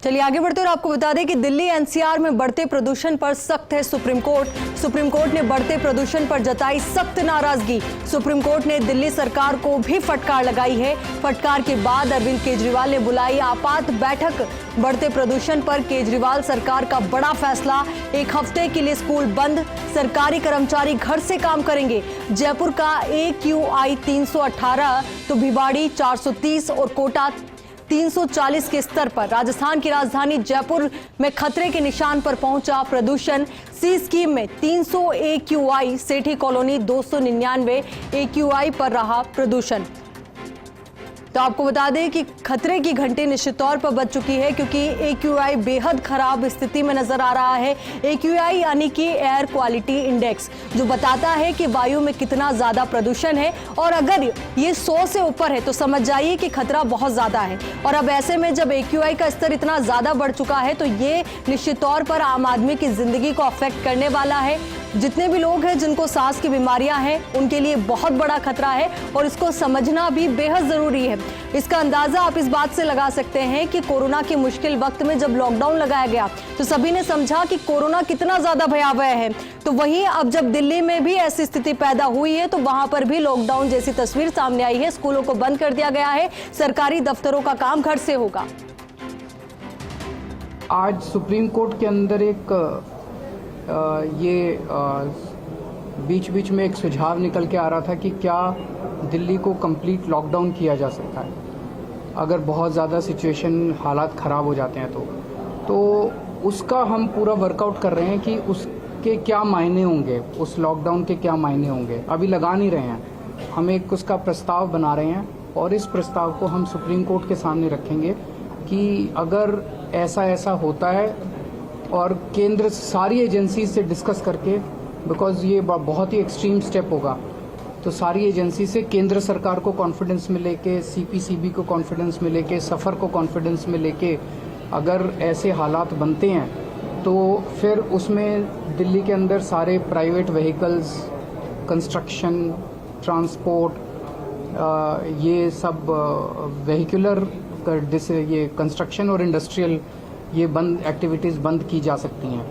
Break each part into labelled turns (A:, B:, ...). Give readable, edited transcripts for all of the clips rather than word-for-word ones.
A: चलिए आगे बढ़ते और आपको बता दें कि दिल्ली एनसीआर में बढ़ते प्रदूषण पर सख्त है सुप्रीम कोर्ट। सुप्रीम कोर्ट ने बढ़ते प्रदूषण पर जताई सख्त नाराजगी। सुप्रीम कोर्ट ने दिल्ली सरकार को भी फटकार लगाई है। फटकार के बाद अरविंद केजरीवाल ने बुलाई आपात बैठक। बढ़ते प्रदूषण पर केजरीवाल सरकार का बड़ा फैसला, 1 हफ्ते के लिए स्कूल बंद, सरकारी कर्मचारी घर से काम करेंगे। जयपुर का AQI 318 तो भिवाड़ी 430 और कोटा 340 के स्तर पर। राजस्थान की राजधानी जयपुर में खतरे के निशान पर पहुंचा प्रदूषण। सी स्कीम में 300 AQI, सेठी कॉलोनी 299 AQI पर रहा प्रदूषण। तो आपको बता दें कि खतरे की घंटी निश्चित तौर पर बज चुकी है, क्योंकि AQI बेहद खराब स्थिति में नजर आ रहा है। AQI यानी कि एयर क्वालिटी इंडेक्स, जो बताता है कि वायु में कितना ज्यादा प्रदूषण है, और अगर ये 100 से ऊपर है तो समझ जाइए कि खतरा बहुत ज्यादा है। और अब ऐसे में जब AQI का स्तर इतना ज्यादा बढ़ चुका है तो ये निश्चित तौर पर आम आदमी की जिंदगी को अफेक्ट करने वाला है। जितने भी लोग हैं जिनको सांस की बीमारियां हैं उनके लिए बहुत बड़ा खतरा है, और इसको समझना भी बेहद जरूरी है। इसका अंदाजा आप इस बात से लगा सकते हैं कि कोरोना के मुश्किल वक्त में जब लॉकडाउन लगाया गया तो सभी ने समझा कि कोरोना कितना ज्यादा भयावह है। तो वहीं अब जब दिल्ली में भी ऐसी स्थिति पैदा हुई है तो वहां पर भी लॉकडाउन जैसी तस्वीर सामने आई है। स्कूलों को बंद कर दिया गया है, सरकारी दफ्तरों का काम घर से होगा।
B: आज सुप्रीम कोर्ट के अंदर एक बीच बीच में एक सुझाव निकल के आ रहा था कि क्या दिल्ली को कंप्लीट लॉकडाउन किया जा सकता है अगर बहुत ज़्यादा सिचुएशन, हालात ख़राब हो जाते हैं तो उसका हम पूरा वर्कआउट कर रहे हैं कि उसके क्या मायने होंगे, उस लॉकडाउन के क्या मायने होंगे। अभी लगा नहीं रहे हैं, हम एक उसका प्रस्ताव बना रहे हैं और इस प्रस्ताव को हम सुप्रीम कोर्ट के सामने रखेंगे कि अगर ऐसा ऐसा होता है, और केंद्र सारी एजेंसी से डिस्कस करके, बिकॉज ये बहुत ही एक्सट्रीम स्टेप होगा, तो सारी एजेंसी से केंद्र सरकार को कॉन्फिडेंस में लेके, CPCB को कॉन्फिडेंस में लेके, सफ़र को कॉन्फिडेंस में लेके अगर ऐसे हालात बनते हैं तो फिर उसमें दिल्ली के अंदर सारे प्राइवेट व्हीकल्स, कंस्ट्रक्शन, ट्रांसपोर्ट, ये सब व्हीकुलर, ये कंस्ट्रक्शन और इंडस्ट्रियल, ये एक्टिविटीज़ बंद की जा सकती हैं।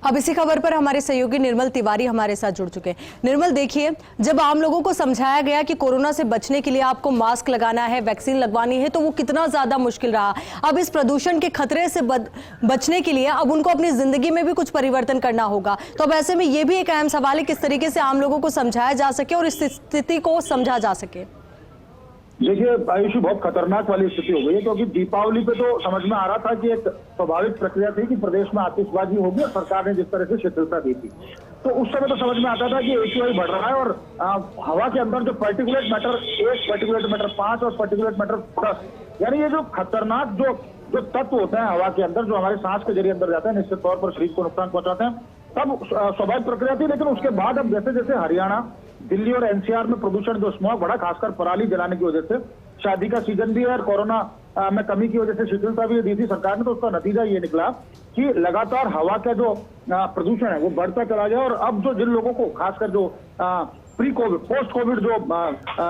A: अब इसी खबर पर हमारे सहयोगी निर्मल तिवारी हमारे साथ जुड़ चुके हैं। निर्मल, देखिए, जब आम लोगों को समझाया गया कि कोरोना से बचने के लिए आपको मास्क लगाना है, वैक्सीन लगवानी है, तो वो कितना ज्यादा मुश्किल रहा। अब इस प्रदूषण के खतरे से बचने के लिए अब उनको अपनी जिंदगी में भी कुछ परिवर्तन करना होगा। तो अब ऐसे में ये भी एक अहम सवाल है, किस तरीके से आम लोगों को समझाया जा सके और इस स्थिति को समझा जा सके।
C: देखिए आयुषी, बहुत खतरनाक वाली स्थिति हो गई है, क्योंकि दीपावली पे तो समझ में आ रहा था कि एक स्वाभाविक प्रक्रिया थी कि प्रदेश में आतिशबाजी होगी, और सरकार ने जिस तरह से शिथिलता दी थी तो उस समय तो समझ में आता था कि AQI बढ़ रहा है, और हवा के अंदर जो पार्टिकुलेट मैटर 1, पार्टिकुलेट मैटर 5 और पार्टिकुलेट मैटर 10, यानी ये जो खतरनाक जो तत्व होते हैं हवा के अंदर, जो हमारे सांस के जरिए अंदर जाते हैं, निश्चित तौर पर शरीर को नुकसान पहुंचाते हैं, तब स्वाभाविक प्रक्रिया थी। लेकिन उसके बाद अब जैसे जैसे हरियाणा, दिल्ली और NCR में प्रदूषण जो स्मॉग बढ़ा, खासकर पराली जलाने की वजह से, शादी का सीजन भी है और कोरोना में कमी की वजह से शिथिलता भी दी थी सरकार ने, तो उसका नतीजा ये निकला कि लगातार हवा का जो प्रदूषण है वो बढ़ता चला गया। और अब जो जिन लोगों को, खासकर जो प्री कोविड, पोस्ट कोविड जो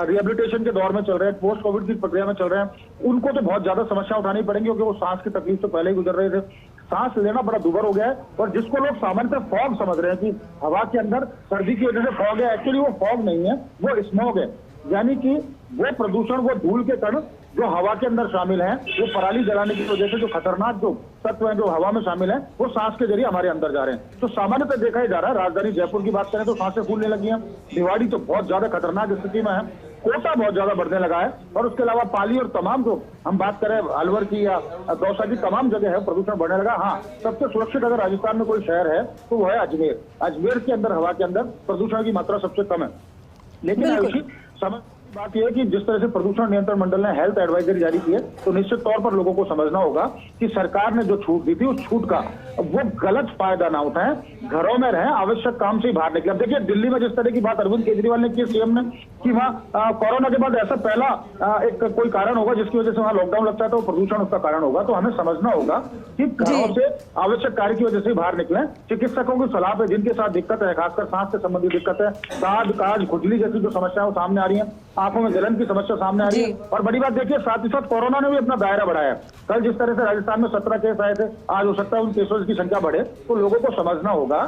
C: रिहेबिलिटेशन के दौर में चल रहे हैं, पोस्ट कोविड की प्रक्रिया में चल रहे हैं, उनको तो बहुत ज्यादा समस्या उठानी पड़ेंगी, क्योंकि वो सांस की तकलीफ तो पहले ही गुजर रहे थे। सांस लेना बड़ा दुभर हो गया है, और जिसको लोग सामान्यतः फॉग समझ रहे हैं कि हवा के अंदर सर्दी की वजह से फॉग है, एक्चुअली वो फॉग नहीं है, वो स्मॉग है। यानी कि वो प्रदूषण, वो धूल के कण जो हवा के अंदर शामिल हैं, वो पराली जलाने की वजह से जो खतरनाक जो तत्व हैं जो हवा में शामिल हैं, वो सांस के जरिए हमारे अंदर जा रहे हैं। तो सामान्यतः देखा ही जा रहा है, राजधानी जयपुर की बात करें तो सांसें फूलने लगी हैं, भिवाड़ी तो बहुत ज्यादा खतरनाक स्थिति में है, कोटा बहुत ज्यादा बढ़ने लगा है, और उसके अलावा पाली और तमाम जो हम बात करें अलवर की या दौसा की तमाम जगह है प्रदूषण बढ़ने लगा। हाँ, सबसे सुरक्षित अगर राजस्थान में कोई शहर है तो वो है अजमेर। अजमेर के अंदर हवा के अंदर प्रदूषण की मात्रा सबसे कम है। लेकिन समझ बात यह है कि जिस तरह से प्रदूषण नियंत्रण मंडल ने हेल्थ एडवाइजरी जारी की है, तो निश्चित तौर पर लोगों को समझना होगा कि सरकार ने जो छूट दी थी उस छूट का वो गलत फायदा ना उठाएं, घरों में रहें, आवश्यक काम से ही बाहर निकले। अब देखिए दिल्ली में जिस तरह की बात अरविंद केजरीवाल ने की, सीएम ने, कि वहाँ कोरोना के बाद ऐसा पहला एक कोई कारण होगा जिसकी वजह से वहाँ लॉकडाउन लगता है, तो प्रदूषण उसका कारण होगा। तो हमें समझना होगा कि घरों से आवश्यक कार्य की वजह से बाहर निकलें। चिकित्सकों की सलाह पे जिनके साथ दिक्कत है, खासकर सांस से संबंधित दिक्कत है, दाद, काज, खुजली जैसी जो समस्याएं सामने आ रही है, आंखों में जलन की समस्या सामने आ रही है। और बड़ी बात देखिए, साथ ही साथ कोरोना ने भी अपना दायरा बढ़ाया। कल जिस तरह से राजस्थान में 17 केस आए थे, आज हो सकता है उन केसों की संख्या बढ़े, तो लोगों को समझना होगा